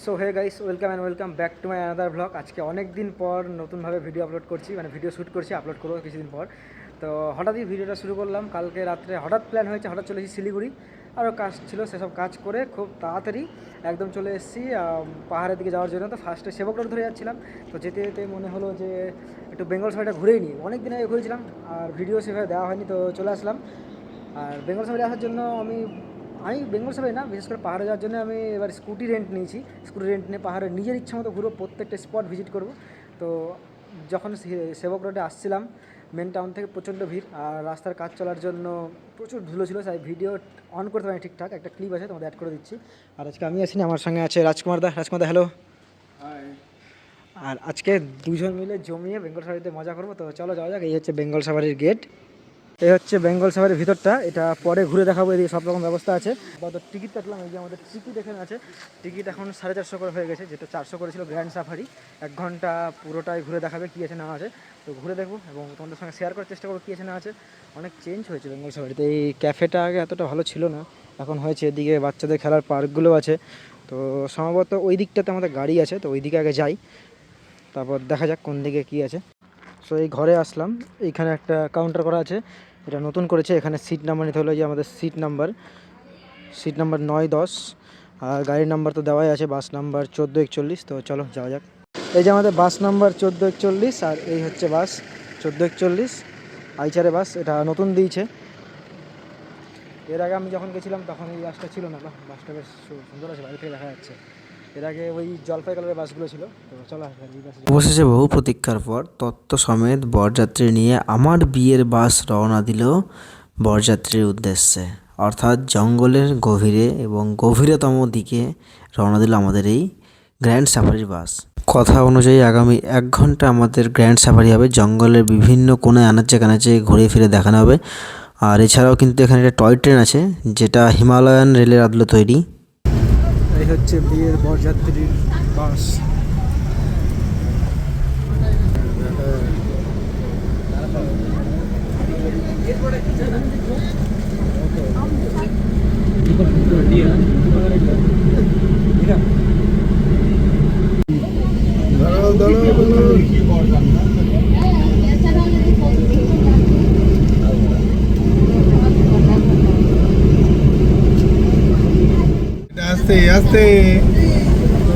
So hey guys, welcome back to my another blog. আজকে অনেক দিন পর নতুনভাবে ভিডিও আপলোড করছি, মানে ভিডিও শ্যুট করছি, আপলোড করবো কিছুদিন পর। তো হঠাৎই ভিডিওটা শুরু করলাম। কালকে রাত্রে হঠাৎ প্ল্যান হয়েছে, হঠাৎ চলে এসেছি শিলিগুড়ি। আরও কাজ ছিল, সেসব কাজ করে খুব তাড়াতাড়ি একদম চলে এসেছি পাহাড়ের দিকে যাওয়ার জন্য। তো ফার্স্টে সেবক রোড ধরে যাচ্ছিলাম, তো যেতে যেতে মনে হলো যে একটু বেঙ্গল সাফারিটা ঘুরেই নিই। অনেক দিন আগে ঘুরেছিলাম আর ভিডিও সেভাবে দেওয়া হয়নি, তো চলে আসলাম। আর বেঙ্গল সাফারি আসার জন্য আমি বেঙ্গল সাফারি না, বিশেষ করে পাহাড়ে যাওয়ার জন্য আমি এবার স্কুটি রেন্ট নিয়েছি। স্কুটি রেন্ট নিয়ে পাহাড়ে নিজের ইচ্ছা মতো ঘুরবো, প্রত্যেকটা স্পট ভিজিট করব। তো যখন সেবক রোডে আসছিলাম, মেন টাউন থেকে প্রচণ্ড ভিড় আর রাস্তার কাজ চলার জন্য প্রচুর ধুলো ছিল, তাই ভিডিও অন করতে পারি ঠিকঠাক। একটা ক্লিপ আছে, তোমাদের অ্যাড করে দিচ্ছি। আর আজকে আমি আছি না, আমার সঙ্গে আছে রাজকুমার দা। হ্যালো। আর আজকে দুজন মিলে জমিয়ে বেঙ্গল সাফারিতে মজা করবো। তো চলো যাওয়া যাক। এই হচ্ছে বেঙ্গল সাফারির গেট, এই হচ্ছে বেঙ্গল সাফারির ভিতরটা। এটা পরে ঘুরে দেখাবো, এদিকে সব রকম ব্যবস্থা আছে। আপাতত টিকিট কাটলাম, এই যে আমাদের টিকিট এখানে আছে। টিকিট এখন 450 করে হয়ে গেছে, যেটা 400 করেছিল গ্র্যান্ড সাফারি। 1 ঘন্টা পুরোটাই ঘুরে দেখাবে কী আছে না আছে। তো ঘুরে দেখবো এবং তোমাদের সঙ্গে শেয়ার করার চেষ্টা করবো কী আছে না আছে। অনেক চেঞ্জ হয়েছে বেঙ্গল সাফারিতে। এই ক্যাফেটা আগে এতটা ভালো ছিল না, এখন হয়েছে। এদিকে বাচ্চাদের খেলার পার্কগুলো আছে। তো সম্ভবত ওই দিকটাতে আমাদের গাড়ি আছে, তো ওই দিকে আগে যাই, তারপর দেখা যাক কোন দিকে কী আছে। সো এই ঘরে আসলাম, এইখানে একটা কাউন্টার করা আছে, এটা নতুন করেছে। এখানে সিট নাম্বার নিতে হলো, যে আমাদের সিট নাম্বার 9-10। আর গাড়ির নাম্বার তো দেওয়াই আছে, বাস নাম্বার 1441। তো চলো যাওয়া যাক। এই যে আমাদের বাস নাম্বার 1441, আর এই হচ্ছে বাস 1441 আইচারে বাস। এটা নতুন দিয়েছে। এর আগে আমি যখন গেছিলাম তখন এই বাসটা ছিল না। বাসটা বেশ সুন্দর আছে, বাইরে থেকে দেখা যাচ্ছে। এর আগে ওই জলপাই কালারের বাসগুলো ছিল। তো চলো এই বাসে। অবশেষে বহু প্রতীক্ষার পর তত্ত্ব সমেত বরযাত্রী নিয়ে আমার বিয়ের বাস রওনা দিল বরযাত্রীর উদ্দেশ্যে, অর্থাৎ জঙ্গলের গভীরে এবং গভীরতম দিকে রওনা দিল আমাদের এই গ্র্যান্ড সাফারির বাস। কথা অনুযায়ী আগামী 1 ঘন্টা আমাদের গ্র্যান্ড সাফারি হবে। জঙ্গলের বিভিন্ন কোণে আনাচে কানাচে ঘুরে ফিরে দেখানো হবে। আর এছাড়াও কিন্তু এখানে একটা টয় ট্রেন আছে, যেটা হিমালয়ান রেলের আদলে তৈরি। এই হচ্ছে বিয়ের বরযাত্রীর বাস। আস্তে আস্তে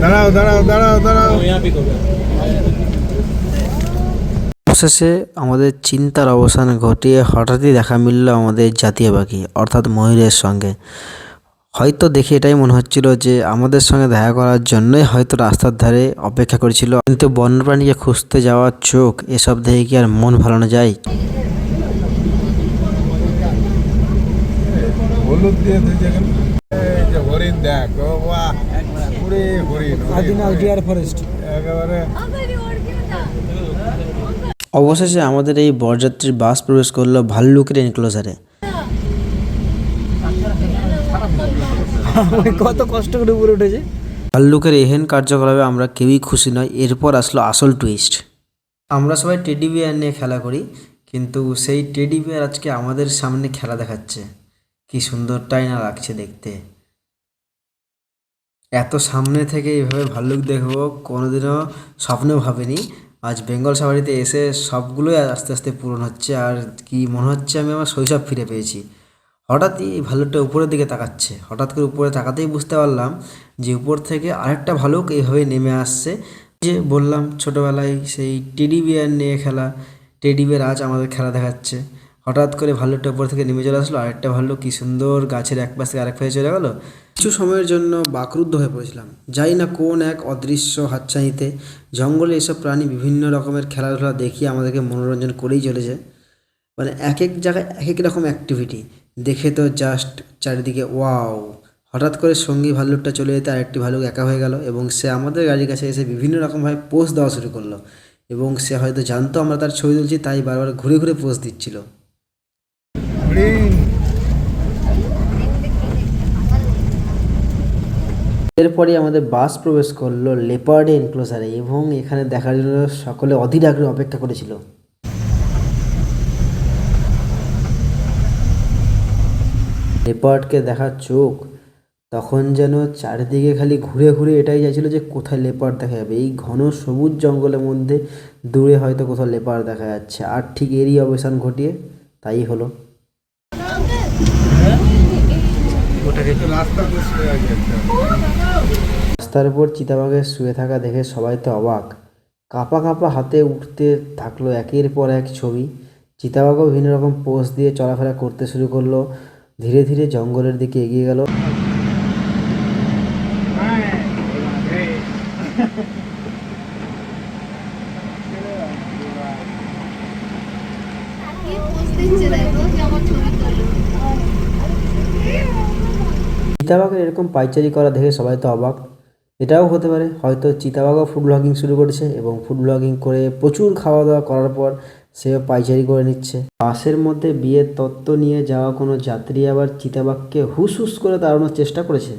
দাঁড়াও দাঁড়াও দাঁড়াও দাঁড়াও। অবশেষে আমাদের চিন্তার অবসান ঘটিয়ে হঠাৎই দেখা মিলল আমাদের জাতীয় পাখি, অর্থাৎ ময়ূরের সঙ্গে। হয়তো দেখে এটাই মনে হচ্ছিল যে আমাদের সঙ্গে দেখা করার জন্যই হয়তো রাস্তার ধারে অপেক্ষা করেছিল। কিন্তু বন্যপ্রাণীকে খুঁজতে যাওয়ার চোখ, এসব দেখে কি আর মন ভালানো যায়? হলুদ দিয়ে এই যে হরিণ দেখ, ও বাহ, পুরে হরিণ, আদিনা ডিয়ার ফরেস্ট। একেবারে। অবশেষে আমাদের এই বরযাত্রীর বাস প্রবেশ করলো ভাল্লুকের এনক্লোজারে। কত কষ্ট করে উপরে উঠেছে। ভাল্লুকের এহেন কার্যকলাপে আমরা কেউই খুশি নয়। এরপর আসলো আসল টুইস্ট। আমরা সবাই টেডি বিয়ার নিয়ে খেলা করি, কিন্তু সেই টেডি বিয়ার আজকে আমাদের সামনে খেলা দেখাচ্ছে। কি সুন্দরটাই না লাগছে দেখতে। এত সামনে থেকে এইভাবে ভাল্লুক দেখবো কোনোদিনও স্বপ্নেও ভাবিনি। আজ বেঙ্গল সাফারিতে এসে সবগুলোই আস্তে আস্তে পূরণ হচ্ছে। আর কি মনে হচ্ছে আমি আমার শৈশব ফিরে পেয়েছি। হঠাৎই এই ভালুকটা উপরের দিকে তাকাচ্ছে। হঠাৎ করে উপরে তাকাতেই বুঝতে পারলাম যে উপর থেকে আরেকটা ভালুক এইভাবে নেমে আসছে। যে বললাম ছোটোবেলায় সেই টেডি বিয়ার নিয়ে খেলা, টেডি বিয়ার আজ আমাদের খেলা দেখাচ্ছে। হঠাৎ করে ভাল্লুকটা উপর থেকে নেমে চলে আসলো, আরেকটা ভাল্লুক কি সুন্দর গাছের এক পাশ থেকে আরেক পাশে চলে গেল। কিছু সময়ের জন্য বাকরুদ্ধ হয়ে পড়েছিলাম। যাই না কোন এক অদৃশ্য হাতছানিতে জঙ্গলে এসব প্রাণী বিভিন্ন রকমের খেলাধুলা দেখিয়ে আমাদেরকে মনোরঞ্জন করেই চলেছে। মানে এক এক জায়গায় এক এক রকম অ্যাক্টিভিটি দেখে তো জাস্ট চারিদিকে ওয়াও। হঠাৎ করে সঙ্গী ভাল্লুকটা চলে যেতে আরেকটি ভাল্লুক একা হয়ে গেল এবং সে আমাদের গাড়ির কাছে এসে বিভিন্ন রকমভাবে পোজ দেওয়া শুরু করলো। এবং সে হয়তো জানতো আমরা তার ছবি তুলছি, তাই বারবার ঘুরে ঘুরে পোজ দিচ্ছিল। হরিণ। এরপরে আমাদের বাস প্রবেশ করলো লেপার্ড এনক্লোজারে এবং এখানে দেখার জন্য সকলে অধীর আগ্রহে অপেক্ষা করেছিল। লেপার্ডকে দেখার চোখ তখন যেন চারিদিকে খালি ঘুরে ঘুরে এটাই চাইছিল যে কোথায় লেপার্ড দেখা যাবে। এই ঘন সবুজ জঙ্গলের মধ্যে দূরে হয়তো কোথাও লেপার্ড দেখা যাচ্ছে, আর ঠিক এরই অবসান ঘটিয়ে তাই হলো। রাস্তা তো শুয়ে আছে একটা। রাস্তার উপর চিতাবাঘের শুয়ে থাকা দেখে সবাই তো অবাক। কাঁপা কাঁপা হাতে উঠতে থাকলো একের পর এক ছবি। চিতাবাঘও বিভিন্ন রকম পোজ দিয়ে চলাফেরা করতে শুরু করলো, ধীরে ধীরে জঙ্গলের দিকে এগিয়ে গেল। চিতাবাঘের এরকম পাইচারি করা দেখে সবাই তো অবাক। এটাও হতে পারে হয়তো চিতাবাঘও ফুড ব্লগিং শুরু করেছে এবং ফুড ব্লগিং করে প্রচুর খাওয়া দাওয়া করার পর সেও পাইচারি করে নিচ্ছে। বাসের মধ্যে বিয়ের তত্ত্ব নিয়ে যাওয়া কোনো যাত্রী আবার চিতাবাঘকে হুস হুস করে তাড়ানোর চেষ্টা করেছে।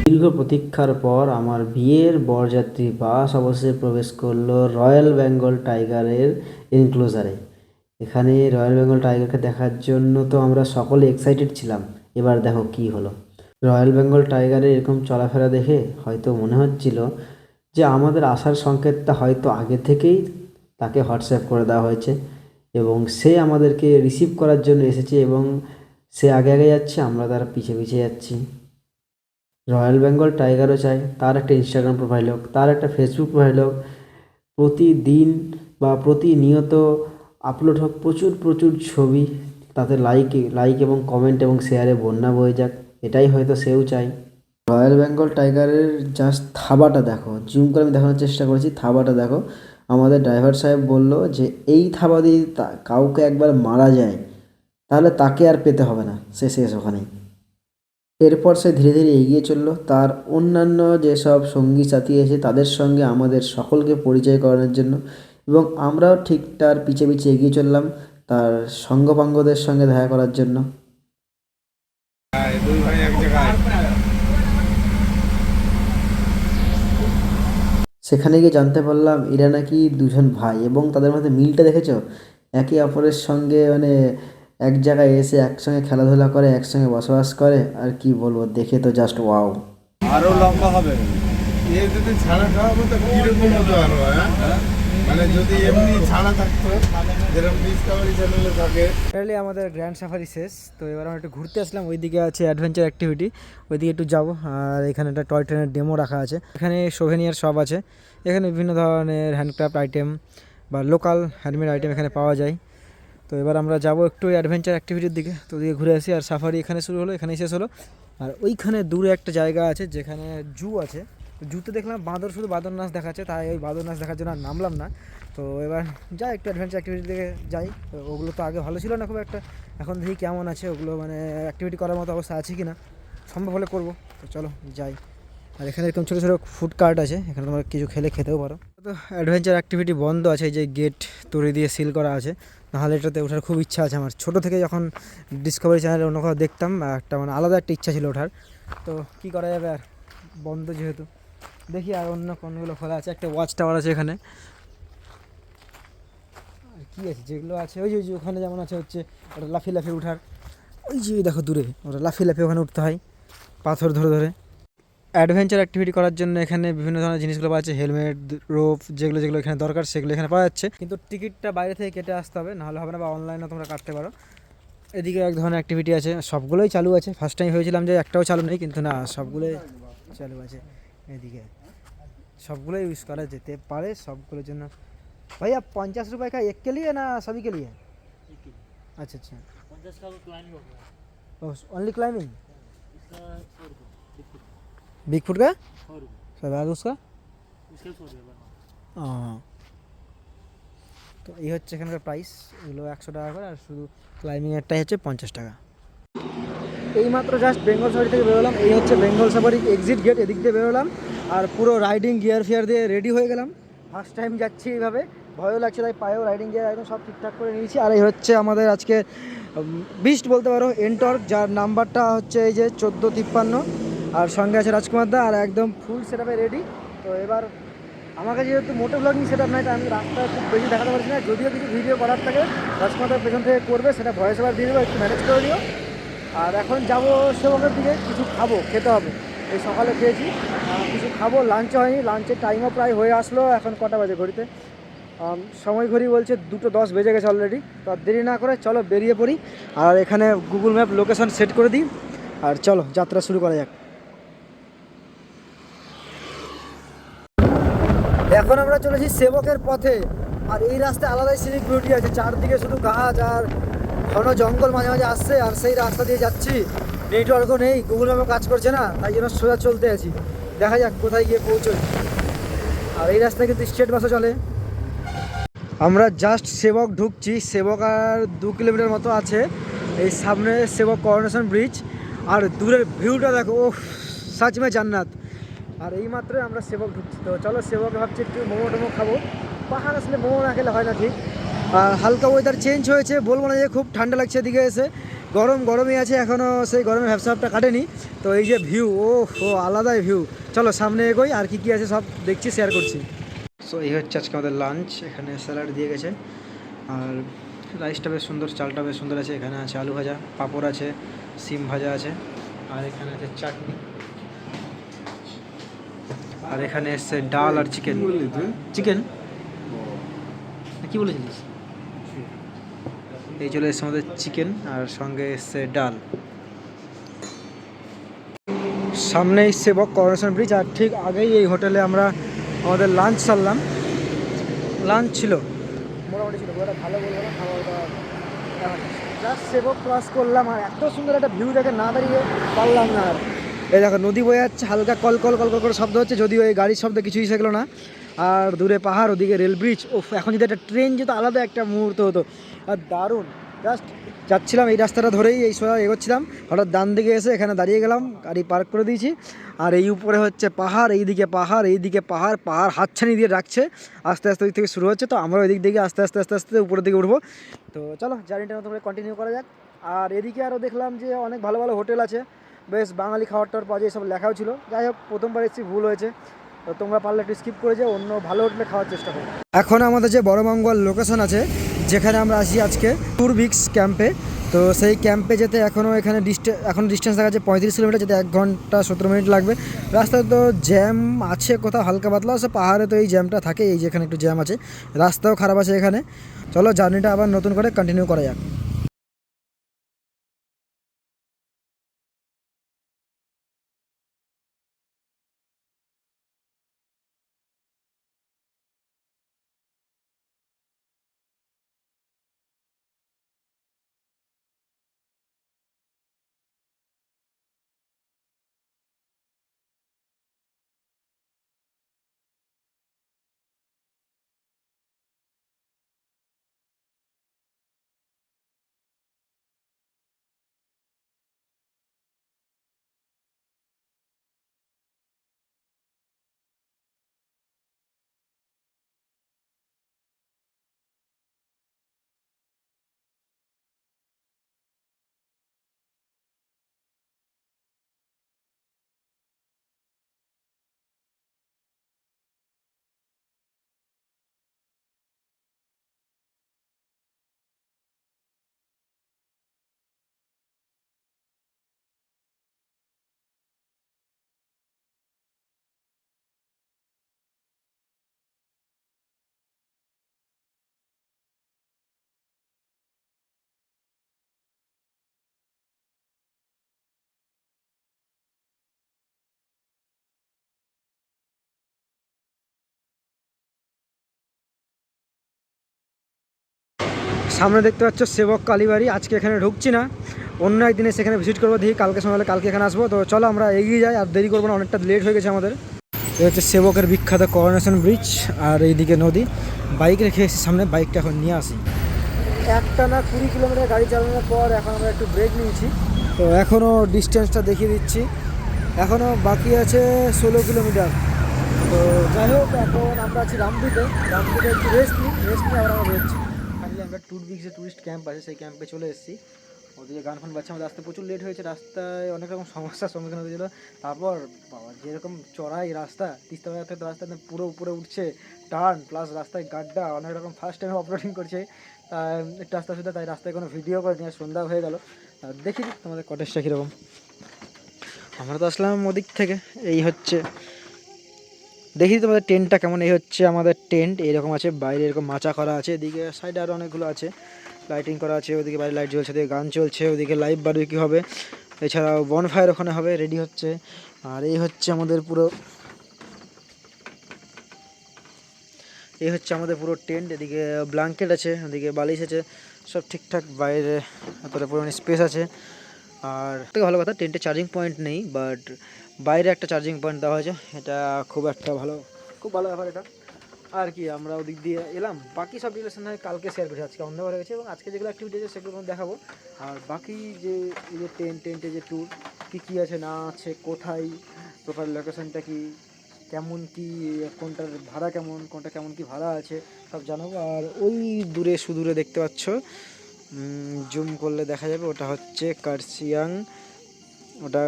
দীর্ঘ প্রতীক্ষার পর আমার বিয়ের বরযাত্রী বাস অবশেষে প্রবেশ করলো রয়্যাল বেঙ্গল টাইগারের এনক্লোজারে। এখানে রয়্যাল বেঙ্গল টাইগারকে দেখার জন্য তো আমরা সকলে এক্সাইটেড ছিলাম। এবার দেখো কি হলো। রয়্যাল বেঙ্গল টাইগারের এরকম চলাফেরা দেখে হয়তো মনে হচ্ছিল যে আমাদের আসার সংকেতটা হয়তো আগে থেকেই তাকে হোয়াটসঅ্যাপ করে দেওয়া হয়েছে এবং সে আমাদেরকে রিসিভ করার জন্য এসেছে এবং সে আগে আগে যাচ্ছে, আমরা তার পিছে পিছে যাচ্ছি। রয়্যাল বেঙ্গল টাইগারও চায় তার একটা ইনস্টাগ্রাম প্রোফাইল হোক, তার একটা ফেসবুক প্রোফাইল হোক, প্রতিদিন বা প্রতিনিয়ত আপলোড হোক প্রচুর প্রচুর ছবি, তাতে লাইক এবং কমেন্ট এবং শেয়ারে বন্যা বয়ে যাক, এটাই হয়তো সেও চায়। রয়্যাল বেঙ্গল টাইগারের জাস্ট থাবাটা দেখো, জুম করে আমি দেখানোর চেষ্টা করেছি, থাবাটা দেখো। আমাদের ড্রাইভার সাহেব বলল যে এই থাবা দিয়ে কাউকে একবার মারা যায় তাহলে তাকে আর পেতে হবে না, সে শেষ ওখানেই। এরপর সে ধীরে ধীরে এগিয়ে চলল তার অন্যান্য যেসব সঙ্গী সাথী এসে তাদের সঙ্গে আমাদের সকলকে পরিচয় করানোর জন্য, এবং আমরাও ঠিক তার পিছে পিছে এগিয়ে চললাম তার সঙ্গপাঙ্গদের সঙ্গে দেখা করার জন্য। হ্যাঁ, দুই ভাই এক জায়গায়। সেখানে গিয়ে জানতে পারলাম এরা নাকি দুজন ভাই, এবং তাদের মধ্যে মিলটা দেখেছো, একে অপরের সঙ্গে মানে এক জায়গায় এসে একসঙ্গে খেলাধুলা করে, একসঙ্গে বসবাস করে, আর কি বলবো, দেখে তো জাস্ট ওয়াও। আরো লম্বা হবে। এ যদি ছাড়া খাওয়াবো তো কিরকম হতে পারবো, হ্যাঁ? মানে যদি এমনি ছাড়া থাকতো যেরকম ডিসকাভারি চ্যানেলে থাকে। ফাইনালি আমাদের গ্র্যান্ড সাফারি শেষ। তো এবার আমরা একটু ঘুরতে আসলাম, ওইদিকে আছে অ্যাডভেঞ্চার অ্যাক্টিভিটি, ওইদিকে একটু যাবো। আর এখানে একটা টয় ট্রেনের ডেমো রাখা আছে, এখানে সোভেনিয়ার শপ আছে, এখানে বিভিন্ন ধরনের হ্যান্ডক্রাফট আইটেম বা লোকাল হ্যান্ডমেড আইটেম এখানে পাওয়া যায়। তো এবার আমরা যাবো একটু অ্যাডভেঞ্চার অ্যাক্টিভিটির দিকে, তো ওদিকে ঘুরে আসি। আর সাফারি এখানে শুরু হলো, এখানেই শেষ হলো। আর ওইখানে দূরে একটা জায়গা আছে যেখানে জু আছে, জুতে দেখলাম বাঁদর, শুধু বাঁদর নাচ দেখাচ্ছে, তাই ওই বাঁদর নাচ দেখার জন্য আর নামলাম না। তো এবার যাই একটু অ্যাডভেঞ্চার অ্যাক্টিভিটি দিকে যাই। তো ওগুলো তো আগে ভালো ছিল না খুব একটা, এখন দেখি কেমন আছে ওগুলো, মানে অ্যাক্টিভিটি করার মতো অবস্থা আছে কি না, সম্ভব হলে করবো। তো চলো যাই। আর এখানে এরকম ছোটো ছোটো ফুড কার্ট আছে, এখানে তোমরা কিছু খেতেও পারো। তো অ্যাডভেঞ্চার অ্যাক্টিভিটি বন্ধ আছে, এই যে গেট তৈরি দিয়ে সিল করা আছে, নাহলে এটাতে ওঠার খুব ইচ্ছা আছে আমার। ছোটো থেকে যখন ডিসকভারি চ্যানেলে অন্য কোথাও দেখতাম, একটা মানে আলাদা একটা ইচ্ছা ছিল ওঠার। তো কী করা যাবে আর, বন্ধ যেহেতু, দেখি আর অন্য কোনগুলো খোলা আছে। একটা ওয়াচ টাওয়ার আছে এখানে, আর কী আছে যেগুলো আছে ওই যে ওখানে যেমন আছে হচ্ছে ওটা লাফিয়ে লাফিয়ে উঠার, ওই যে দেখো দূরে ওটা লাফিয়ে লাফিয়ে ওখানে উঠতে হয় পাথর ধরে ধরে। অ্যাডভেঞ্চার অ্যাক্টিভিটি করার জন্য এখানে বিভিন্ন ধরনের জিনিসগুলো পাওয়া যাচ্ছে, হেলমেট, রোপ, যেগুলো যেগুলো এখানে দরকার সেগুলো এখানে পাওয়া যাচ্ছে, কিন্তু টিকিটটা বাইরে থেকে কেটে আসতে হবে, নাহলে হবে না, বা অনলাইনে তোমরা কাটতে পারো। এদিকে এক ধরনের অ্যাক্টিভিটি আছে, সবগুলোই চালু আছে। ফার্স্ট টাইম ভেবেছিলাম যে একটাও চালু নেই, কিন্তু না, সবগুলোই চালু আছে। এদিকে সবগুলোই ইউজ করা যেতে পারে সবগুলোর জন্য। भैया 50 रुपए का एक के लिए ना सभी के लिए? अच्छा अच्छा, 50 का तो क्लाइंबिंग हो गया, ओनली क्लाइंबिंग। इसका 100 रुपये बिग फुट का 100 रुपये, सर बाद उसका इसका 100 रुपये बना। हाँ। তো এই হচ্ছে এখানকার প্রাইস, এগুলো 100 টাকা করে, আর শুধু ক্লাইম্বিংয়েরটাই হচ্ছে 50 টাকা। এইমাত্র জাস্ট বেঙ্গল সাফারি থেকে বেরোলাম, এই হচ্ছে বেঙ্গল সাফারি এক্সিট গেট, এদিক দিয়ে বেরোলাম আর পুরো রাইডিং গিয়ার ফিয়ার দিয়ে রেডি হয়ে গেলাম। ফার্স্ট টাইম যাচ্ছি এইভাবে, ভয়ও লাগছে, তাই পায়েও রাইডিং গিয়ার একদম সব ঠিকঠাক করে নিয়েছি। আর এই হচ্ছে আমাদের আজকে বিস্ট বলতে পারো, এনটর্ক, যার নাম্বারটা হচ্ছে এই যে 1453, আর সঙ্গে আছে রাজকুমার দা, আর একদম ফুল সেট আপে রেডি। তো এবার আমাকে যেহেতু মোটো ব্লগিং সেট আপ নাই, তাই আমি রাস্তায় খুব বেশি দেখাতে পারছি না, যদিও কিছু ভিডিও করার থাকে রাজকুমার দার পেছন থেকে করবে, সেটা ভয়েস ওভার দিয়ে দেবো, একটু ম্যানেজ করে দিও। আর এখন যাব সেবকের দিকে, কিছু খাবো, খেতে হবে। এই সকালে খেয়েছি, কিছু খাবো, লাঞ্চ হয়নি, লাঞ্চের টাইমও প্রায় হয়ে আসলো। এখন কটা বাজে ঘড়িতে? সময় ঘড়ি বলছে 2:10 বেজে গেছে অলরেডি। তো আর দেরি না করে চলো বেরিয়ে পড়ি, আর এখানে গুগল ম্যাপ লোকেশন সেট করে দিই, আর চলো যাত্রা শুরু করা যাক। এখন আমরা চলেছি সেবকের পথে, আর এই রাস্তায় আলাদাই সিনিক বিউটি আছে, চারদিকে শুধু গাছ আর ঘন জঙ্গল মাঝে মাঝে আসছে, আর সেই রাস্তা দিয়ে যাচ্ছি। নেটওয়ার্কও নেই, গুগল ম্যাপও কাজ করছে না, তাই জন্য সোজা চলতে আছি। দেখা যাক কোথায় গিয়ে পৌঁছোই। আর এই রাস্তায় কিন্তু স্টেট বাসও চলে। আমরা জাস্ট সেবক ঢুকছি, সেবক আর 2 কিলোমিটার মতো আছে। এই সামনে সেবক করোনেশন ব্রিজ, আর দূরের ভিউটা দেখো, ও সাচ মে জান্নাত। আর এই মাত্রই আমরা সেবক ঢুকছি। তো চলো সেবকে ভাবছি একটু মোমো টোমো খাবো। পাহাড় আসলে মোমো না খেলে হয় না ঠিক। আর হালকা ওয়েদার চেঞ্জ হয়েছে, বলবো না যে খুব ঠান্ডা লাগছে এদিকে এসে, গরমই আছে এখনও, সেই গরমের ব্যবসাটা কাটেনি। তো এই যে ভিউ, ও আলাদাই ভিউ। চলো সামনে এগোই, আর কি আছে সব দেখছি, শেয়ার করছি। সো এই হচ্ছে আজকে আমাদের লাঞ্চ। এখানে স্যালাড দিয়ে গেছে, আর রাইসটা বেশ সুন্দর, চালটা বেশ সুন্দর আছে। এখানে আছে আলু ভাজা, পাঁপড় আছে, সিম ভাজা আছে, আর এখানে আছে চাটনি, আর এখানে এসছে ডাল আর চিকেন। চিকেন কি বলেছিলিস? এই চলে এসছে আমাদের চিকেন, আর সঙ্গে এসছে ডাল। সামনেই সেবক করোনেশন ব্রিজ, আর ঠিক আগেই এই হোটেলে আমরা আমাদের লাঞ্চ সারলাম। লাঞ্চ ছিল মোটামুটি, ছিল ওটা ভালো বলবো না, খাবার দাবার জাস্ট সেবক ক্রস করলাম, আর এত সুন্দর একটা ভিউ দেখে না দাঁড়িয়ে পারলাম না। আর এই দেখো নদী বয়ে যাচ্ছে, হালকা কল কল কল কল করে শব্দ হচ্ছে, যদিও এই গাড়ির শব্দ কিছুই সেগুলো না। আর দূরে পাহাড়, ওদিকে রেল ব্রিজ। এখন যদি একটা ট্রেন যেত আলাদা একটা মুহূর্ত হতো, আর দারুণ। জাস্ট যাচ্ছিলাম এই রাস্তাটা ধরেই, এই সোজা এগোচ্ছিলাম, হঠাৎ ডান দিকে এসে এখানে দাঁড়িয়ে গেলাম, গাড়ি পার্ক করে দিয়েছি। আর এই উপরে হচ্ছে পাহাড়, এইদিকে পাহাড়, এইদিকে পাহাড়, পাহাড় হাতছানি দিয়ে রাখছে, আস্তে আস্তে ওই থেকে শুরু হচ্ছে। তো আমরা ওই দিক থেকে আস্তে আস্তে আস্তে আস্তে উপরের দিকে উঠবো। তো চলো জার্নিটা নতুন করে কন্টিনিউ করা যাক। আর এদিকে আরও দেখলাম যে অনেক ভালো ভালো হোটেল আছে, বেশ বাঙালি খাবার টাবার পাওয়া যায়, সব লেখাও ছিল। যাই হোক, প্রথমবার এসেছি, ভুল হয়েছে। তো তোমরা পারলে একটু স্কিপ করে যাও, অন্য ভালো হোটেলে খাওয়ার চেষ্টা করো। এখন আমাদের যে বড়মঙ্গল লোকেশন আছে, যেখানে আমরা আসি আজকে টুরবিক্স ক্যাম্পে, তো সেই ক্যাম্পে যেতে এখনও এখানে ডিস্টেন্স দেখা যাচ্ছে 35 কিলোমিটার, যেতে 1 ঘন্টা 17 মিনিট লাগবে। রাস্তায় তো জ্যাম আছে কোথাও হালকা পাতলা, সে পাহাড়ে তো এই জ্যামটা থাকে, এই যেখানে একটু জ্যাম আছে, রাস্তাও খারাপ আছে এখানে। চলো জার্নিটা আবার নতুন করে কন্টিনিউ করা যাক। সামনে দেখতে পাচ্ছ সেবক কালীবাড়ি। আজকে এখানে ঢুকছি না, অন্য একদিনে সেখানে ভিজিট করবো, দেখি কালকে সময় হলে কালকে এখানে আসবো। তো চলো আমরা এগিয়ে যাই, আর দেরি করবো না, অনেকটা লেট হয়ে গেছে আমাদের। এই হচ্ছে সেবকের বিখ্যাত করোনেশন ব্রিজ, আর এইদিকে নদী। বাইক রেখে এসেছি সামনে, বাইকটা এখন নিয়ে আসি। একটা না 20 কিলোমিটার গাড়ি চালানোর পর এখন আমরা একটু ব্রেক নিয়েছি। তো এখনও ডিস্টেন্সটা দেখিয়ে দিচ্ছি, এখনও বাকি আছে 16 কিলোমিটার। তো যাই হোক, এখন আমরা আছি রামপুরে একটু রেস্ট নিয়ে আবার আমরা বেরোচ্ছি। ফাইনালি আমরা টুরবিক্সে টুরিস্ট ক্যাম্প আছে, সেই ক্যাম্পে চলে এসেছি। ওদিকে গান ফান বাজছে, আমাদের আসতে প্রচুর লেট হয়েছে, রাস্তায় অনেক রকম সমস্যার সম্মুখীন হয়েছিল। তারপর বাবা যেরকম চড়াই রাস্তা, তিস্তা বাজার থেকে তো রাস্তা পুরো উপরে উঠছে, টার্ন প্লাস রাস্তায় গাড্ডা, অনেক রকম ফার্স্ট টাইম অপারেটিং করছে, তাই একটু আস্তে আস্তে, তাই রাস্তায় কোনো ভিডিও করে নিয়ে সন্ধ্যা হয়ে গেল। আর দেখি তোমাদের কটেজটা কীরকম। আমরা তো আসলাম ওদিক থেকে। এই হচ্ছে, দেখি তোমাদের টেন্টটা কেমন। এই হচ্ছে আমাদের টেন্ট, এরকম আছে, বাইরে এরকম মাচা করা আছে, এদিকে সাইডে আরও অনেকগুলো আছে, লাইটিং করা আছে, ওদিকে বাইরে লাইট জ্বলছে, ওদিকে গান চলছে, ওদিকে লাইভ বারবিকিউ হবে, এছাড়াও বনফায়ার ওখানে হবে, রেডি হচ্ছে। আর এই হচ্ছে আমাদের পুরো টেন্ট। এদিকে ব্ল্যাঙ্কেট আছে, ওদিকে বালিশ আছে, সব ঠিকঠাক। বাইরে এতটা পরিমাণে স্পেস আছে। আর থেকে ভালো কথা, টেন্টে চার্জিং পয়েন্ট নেই, বাট বাইরে একটা চার্জিং পয়েন্ট দেওয়া হয়েছে। এটা খুব ভালো ব্যাপার এটা। আর কি, আমরা ওদিক দিয়ে এলাম, বাকি সব ডিটেলস হয় কালকে শেয়ার করছি। আজকে অন্ধকার হয়ে গেছে এবং আজকে যেগুলো অ্যাক্টিভিটি আছে সেগুলো দেখাবো। আর বাকি যে এই যে টেন্টে যে ট্যুর কী আছে না আছে, কোথায় প্রপার লোকেশনটা কি, কেমন কি, কোনটার ভাড়া কেমন, কোনটা কেমন কি ভাড়া আছে, সব জানাবো। আর ওই সুদূরে দেখতে পাচ্ছ, জুম করলে দেখা যাবে, ওটা হচ্ছে কার্শিয়াং। ওটা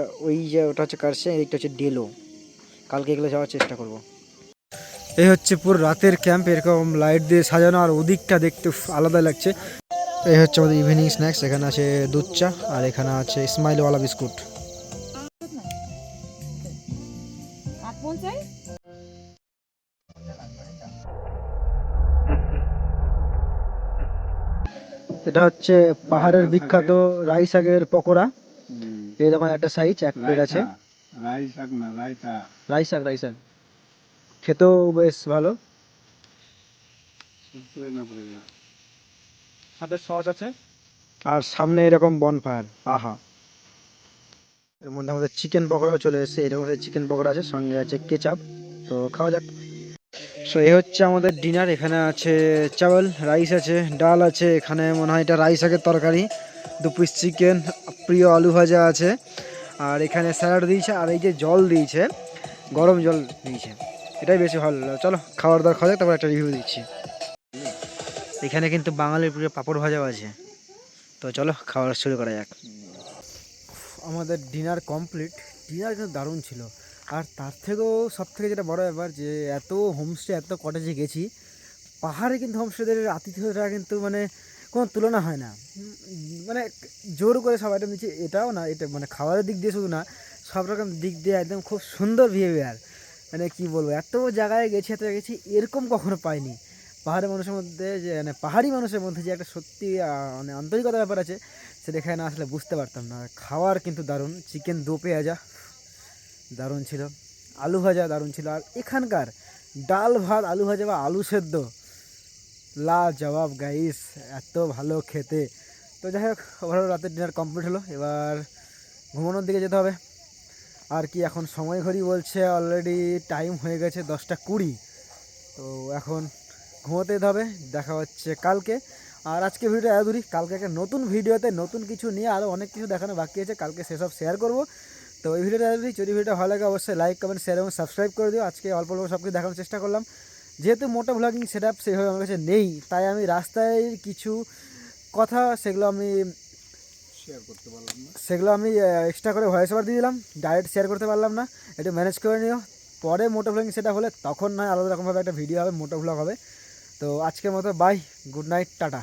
হচ্ছে কার্শিয়াং, এইটা হচ্ছে ডেলো। কালকে এগুলো যাওয়ার চেষ্টা করব। এই হচ্ছে পুরো রাতের ক্যাম্প, এরকম লাইট দিয়ে সাজানো, আর ওদিকটা দেখতে আলাদা লাগছে। এই হচ্ছে আমাদের ইভিনিং স্ন্যাক্স। এখানে আছে দুধ চা, আর এখানে আছে স্মাইলওয়ালা বিস্কুট। এটা হচ্ছে পাহাড়ের বিখ্যাত রাই শাকের পকোড়া। এরকম একটা সাইজ, এক প্লেট আছে। রাই শাক খেতেও বেশ ভালো। হাতে সস আছে, আর সামনে এরকম বনফায়ার। আহা, এর মধ্যে আমাদের চিকেন পকোড়াও চলে এসেছে। এরকম চিকেন পকোড়া আছে, সঙ্গে আছে কেচাপ। তো খাওয়া যাক। সো এই হচ্ছে আমাদের ডিনার। এখানে আছে চাওয়াল, রাইস আছে, ডাল আছে, এখানে মনে হয় এটা রাইস শাকের তরকারি, 2 পিস চিকেন, প্রিয় আলু ভাজা আছে, আর এখানে স্যালাড দিয়েছে, আর এই যে জল দিয়েছে, গরম জল দিয়েছে, এটাই বেশি ভালো লাগলো। চলো খাওয়া যাক, তারপর একটা রিভিউ দিচ্ছি। এখানে কিন্তু বাঙালির প্রিয় পাঁপড় ভাজাও আছে। তো চলো খাওয়া শুরু করা যাক। আমাদের ডিনার কমপ্লিট। ডিনার কিন্তু দারুণ ছিল। আর তার থেকেও সবথেকে যেটা বড় ব্যাপার, যে এত হোমস্টে, এত কটেজে গেছি, পাহাড়ে কিন্তু হোমস্টেদের আতিথ্যটা কিন্তু মানে কোনো তুলনা হয় না। মানে জোর করে সব আইটেম দিচ্ছে, এটাও না, এটা মানে খাবারের দিক দিয়ে শুধু না, সব রকম দিক দিয়ে একদম খুব সুন্দর বিহেভিয়ার। মানে কি বলবো, এত জায়গায় গেছি, এরকম কখনো পাইনি। পাহাড়ি মানুষের মধ্যে যে মানে পাহাড়ি মানুষের মধ্যে যে একটা সত্যি মানে আন্তরিকতার ব্যাপার আছে, সেটা এখানে না আসলে বুঝতে পারতাম না। খাওয়ার কিন্তু দারুণ, চিকেন দো পেঁয়াজা দারুণ ছিল, আলু ভাজা দারুণ ছিল, আর এখানকার ডাল ভাত, আলু ভাজা বা আলু সেদ্ধ লাজবাব গাইস, এত ভালো খেতে। তো যাই হোক, ওভারঅল রাতের ডিনার কমপ্লিট হলো। এবার ঘুমানোর দিকে যেতে হবে। আর কি, এখন সময় ঘড়ি বলছে অলরেডি টাইম হয়ে গেছে 10টা 20। তো এখন ঘুমোতে যেতে হবে। দেখা হচ্ছে কালকে। আর আজকে ভিডিওটা এত দূরই। কালকে একটা নতুন ভিডিওতে নতুন কিছু নিয়ে আরও অনেক কিছু দেখানো বাকি আছে, কালকে সেসব শেয়ার করব। তো এই ভিডিওটা এত দূরই। যদি ভিডিওটা ভালো লাগে অবশ্যই লাইক, কমেন্ট, শেয়ার এবং সাবস্ক্রাইব করে দিও। আজকে অল্প সব কিছু দেখানোর চেষ্টা করলাম। যেহেতু মোটো ভ্লগিং সেট আপ সেভাবে আমার কাছে নেই, তাই আমি রাস্তায় কিছু কথা সেগুলো আমি এক্সট্রা করে ভয়েস ওভার দিয়ে দিলাম, ডাইরেক্ট শেয়ার করতে পারলাম না, একটু ম্যানেজ করে নিও। পরে মোটো ভ্লগিং সেটা হলে তখন নয় আলাদা রকমভাবে একটা ভিডিও হবে, মোটো ভ্লগ হবে। তো আজকের মতো বাই, গুড নাইট, টাটা।